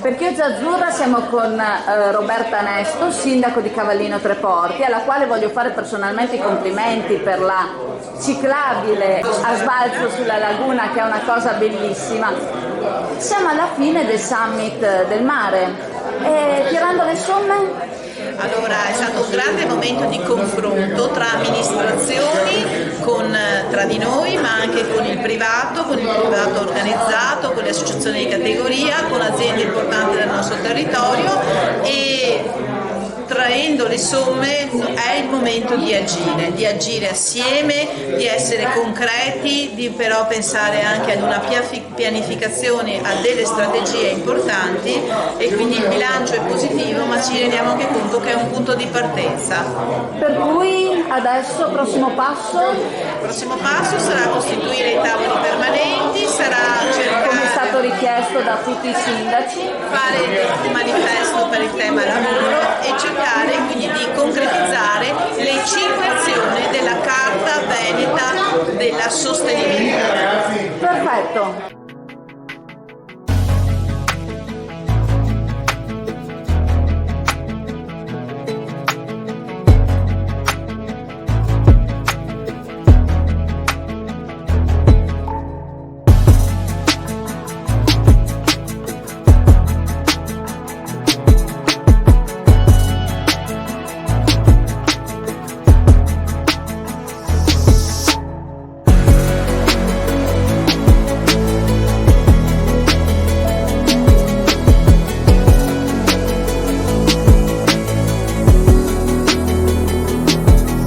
Perché oggi a Azzurra siamo con Roberta Nesto, sindaco di Cavallino Treporti, alla quale voglio fare personalmente i complimenti per la ciclabile a sbalzo sulla laguna, che è una cosa bellissima. Siamo alla fine del summit del mare e tirando le somme. Allora, è stato un grande momento di confronto tra amministrazioni, tra di noi, ma anche con il privato organizzato, con le associazioni di categoria, con aziende importanti del nostro territorio, e traendo le somme è il momento di agire assieme, di essere concreti, di però pensare anche ad una pianificazione, a delle strategie importanti, e quindi il bilancio è positivo, ma ci rendiamo anche conto che è un punto di partenza. Per cui adesso prossimo passo? Il prossimo passo sarà costituire i tavoli permanenti, sarà cercare, come è stato richiesto da tutti i sindaci, fare un manifesto per il tema lavoro e cercare quindi di concretizzare le 5 azioni della Carta Veneta della Sostenibilità. Perfetto.